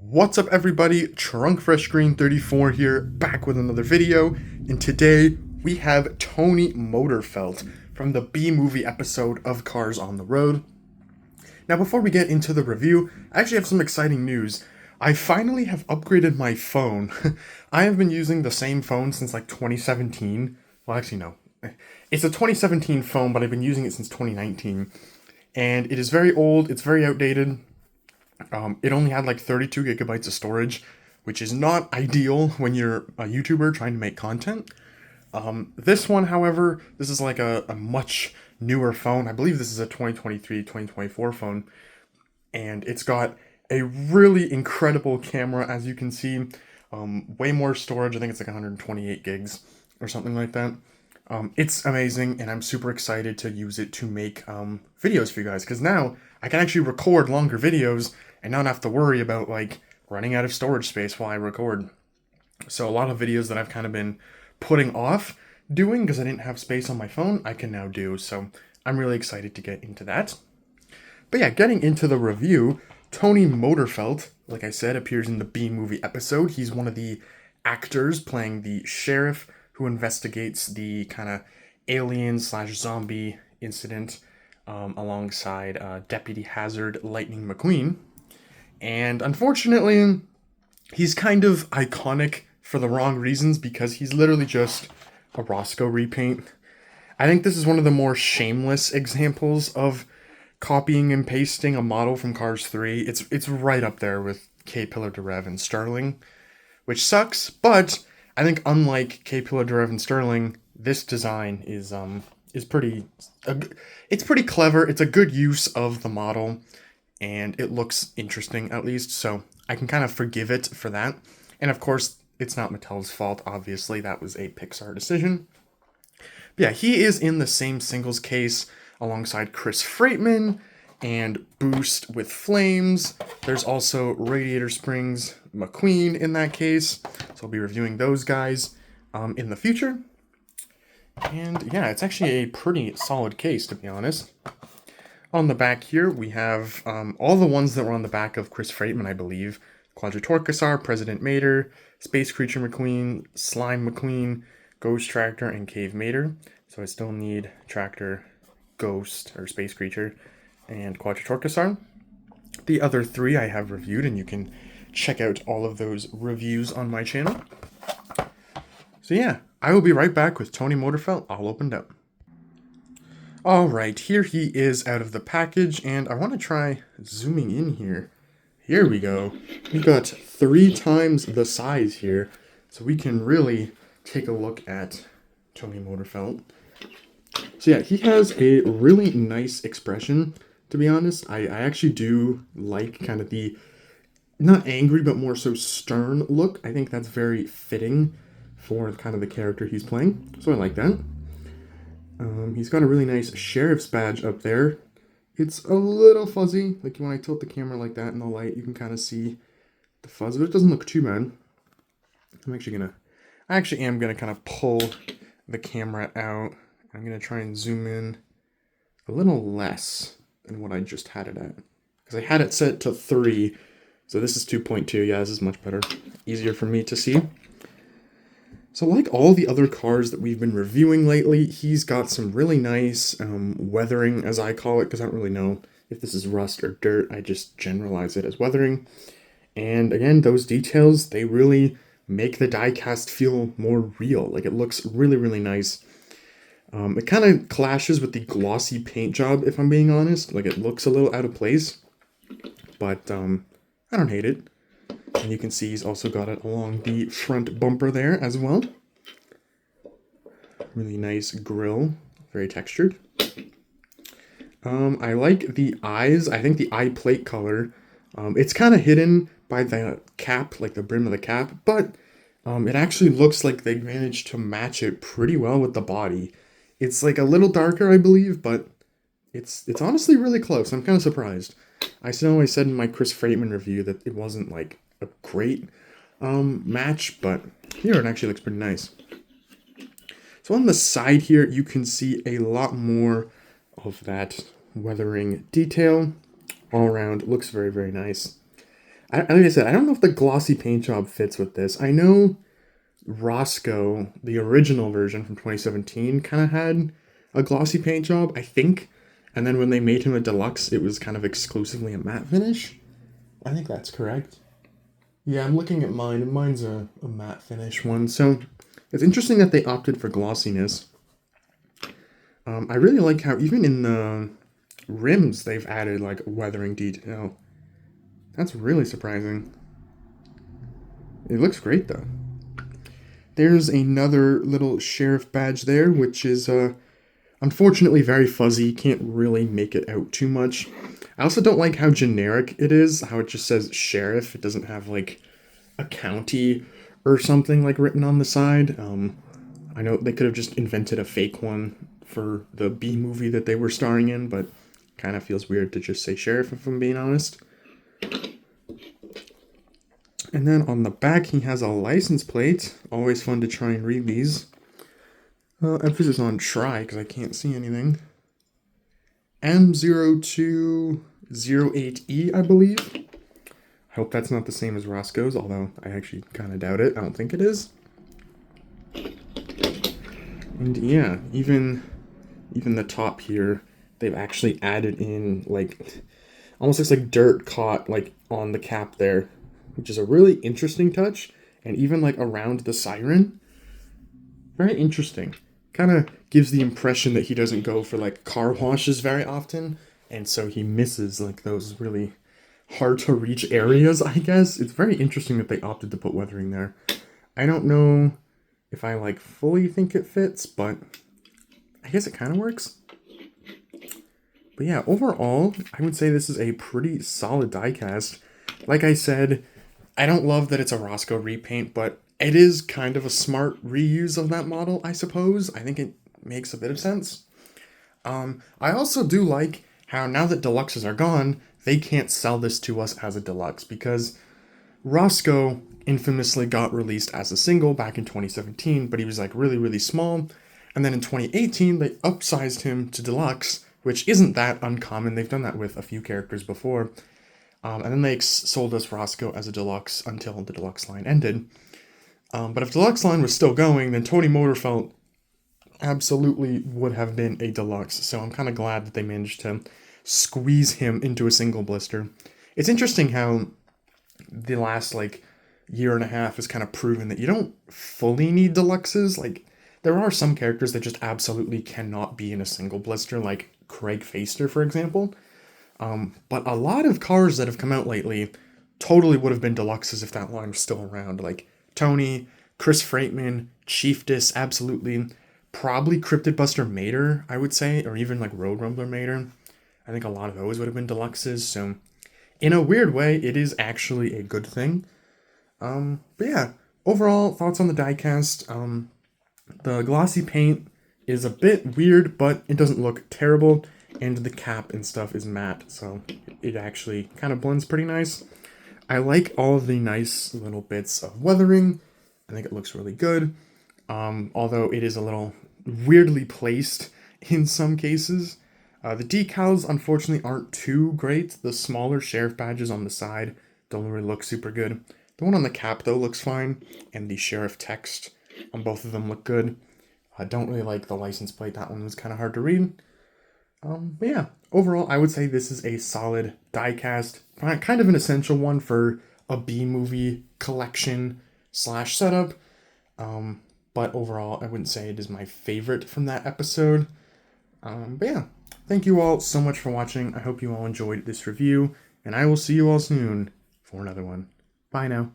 What's up everybody, Trunk Fresh Green 34 here, back with another video, and today we have Tony Motorfelt from the B-movie episode of Cars on the Road. Now before we get into the review, I actually have some exciting news. I finally have upgraded my phone. I have been using the same phone since like 2017. Well actually no, it's a 2017 phone, but I've been using it since 2019. And it is very old, it's very outdated. It only had like 32 gigabytes of storage, which is not ideal when you're a YouTuber trying to make content. This one, however, this is like a much newer phone. I believe this is a 2023, 2024 phone. And it's got a really incredible camera, as you can see. Way more storage. I think it's like 128 gigs or something like that. It's amazing, and I'm super excited to use it to make videos for you guys, because now I can actually record longer videos and not have to worry about like running out of storage space while I record. So a lot of videos that I've kind of been putting off doing because I didn't have space on my phone, I can now do. So I'm really excited to get into that. But yeah, getting into the review, Tony Motorfelt, like I said, appears in the B-movie episode. He's one of the actors playing the sheriff who investigates the kind of alien/zombie incident alongside Deputy Hazzard, Lightning McQueen. And unfortunately, he's kind of iconic for the wrong reasons because he's literally just a Roscoe repaint. I think this is one of the more shameless examples of copying and pasting a model from Cars 3. It's right up there with K-Pillar to Rev and Sterling, which sucks, but I think unlike K-Pillar to Rev and Sterling, this design is pretty it's pretty clever. It's a good use of the model, and it looks interesting at least, so I can kind of forgive it for that. And of course, it's not Mattel's fault, obviously. That was a Pixar decision. But yeah, he is in the same singles case alongside Chris Freightman and Boost with Flames. There's also Radiator Springs McQueen in that case, so I'll be reviewing those guys in the future. And yeah, it's actually a pretty solid case, to be honest. On the back here, we have all the ones that were on the back of Chris Freightman, I believe. Quadratorcusar, President Mater, Space Creature McQueen, Slime McQueen, Ghost Tractor, and Cave Mater. So I still need Tractor, Ghost, or Space Creature, and Quadratorcusar. The other three I have reviewed, and you can check out all of those reviews on my channel. So yeah, I will be right back with Tony Motorfelt all opened up. Alright, here he is out of the package, and I want to try zooming in here. Here we go. We got 3 times the size here, so we can really take a look at Tony Motorfelt. So yeah, he has a really nice expression, to be honest. I actually do like kind of the, not angry, but more so stern look. I think that's very fitting for kind of the character he's playing, so I like that. He's got a really nice sheriff's badge up there. It's a little fuzzy, like when I tilt the camera like that in the light, you can kind of see the fuzz, but it doesn't look too bad. I actually am gonna kind of pull the camera out. I'm gonna try and zoom in a little less than what I just had it at, because I had it set to 3, so this is 2.2. Yeah, this is much better, easier for me to see. So like all the other cars that we've been reviewing lately, he's got some really nice weathering, as I call it, because I don't really know if this is rust or dirt. I just generalize it as weathering. And again, those details, they really make the diecast feel more real. Like, it looks really, really nice. It kind of clashes with the glossy paint job, if I'm being honest. Like, it looks a little out of place, but I don't hate it. And you can see he's also got it along the front bumper there as well. Really nice grille, very textured. I like the eyes. I think the eye plate color, it's kind of hidden by the cap, like the brim of the cap, but it actually looks like they managed to match it pretty well with the body. It's like a little darker, I believe, but it's honestly really close. I'm kind of surprised. I know I said in my Chris Freightman review that it wasn't like a great match, but here it actually looks pretty nice. So on the side here, you can see a lot more of that weathering detail all around. Looks very, very nice. like I said, I don't know if the glossy paint job fits with this. I know Roscoe, the original version from 2017, kind of had a glossy paint job, I think. And then when they made him a deluxe, it was kind of exclusively a matte finish. I think that's correct. Yeah, I'm looking at mine, and mine's a matte finish one. So it's interesting that they opted for glossiness. I really like how even in the rims they've added like weathering detail. That's really surprising. It looks great though. There's another little sheriff badge there, which is unfortunately very fuzzy. Can't really make it out too much. I also don't like how generic it is, how it just says sheriff. It doesn't have like a county or something like written on the side. I know they could have just invented a fake one for the B movie that they were starring in, but kind of feels weird to just say sheriff if I'm being honest. And then on the back he has a license plate. Always fun to try and read these. Emphasis on try because I can't see anything. M0208E, I believe. I hope that's not the same as Roscoe's, although I actually kind of doubt it. I don't think it is. And yeah, even the top here, they've actually added in like almost looks like dirt caught like on the cap there, which is a really interesting touch. And even like around the siren, very interesting. Kind of gives the impression that he doesn't go for like car washes very often, and so he misses like those really hard to reach areas, I guess. It's very interesting that they opted to put weathering there. I don't know if I like fully think it fits, but I guess it kind of works. But yeah, overall, I would say this is a pretty solid diecast. Like I said, I don't love that it's a Roscoe repaint, but it is kind of a smart reuse of that model, I suppose. I think it makes a bit of sense. I also do like how now that deluxes are gone, they can't sell this to us as a deluxe because Roscoe infamously got released as a single back in 2017, but he was like really, really small. And then in 2018, they upsized him to deluxe, which isn't that uncommon. They've done that with a few characters before. And then they sold us Roscoe as a deluxe until the deluxe line ended. But if the deluxe line was still going, then Tony Motorfelt absolutely would have been a deluxe. So I'm kind of glad that they managed to squeeze him into a single blister. It's interesting how the last like year and a half has kind of proven that you don't fully need deluxes. Like there are some characters that just absolutely cannot be in a single blister, like Craig Faster, for example. But a lot of cars that have come out lately totally would have been deluxes if that line was still around. Like Tony, Chris Freightman, Chief Dis, absolutely. Probably Cryptid Buster Mater, I would say, or even like Road Rumbler Mater. I think a lot of those would have been deluxes, so in a weird way, it is actually a good thing. But yeah, overall, thoughts on the diecast. The glossy paint is a bit weird, but it doesn't look terrible, and the cap and stuff is matte, so it actually kind of blends pretty nice. I like all of the nice little bits of weathering. I think it looks really good, although it is a little weirdly placed in some cases. The decals, unfortunately, aren't too great. The smaller sheriff badges on the side don't really look super good. The one on the cap, though, looks fine, and the sheriff text on both of them look good. I don't really like the license plate. That one was kind of hard to read. But yeah, overall, I would say this is a solid diecast. Kind of an essential one for a B-movie collection / setup. But overall, I wouldn't say it is my favorite from that episode. But yeah, thank you all so much for watching. I hope you all enjoyed this review, and I will see you all soon for another one. Bye now.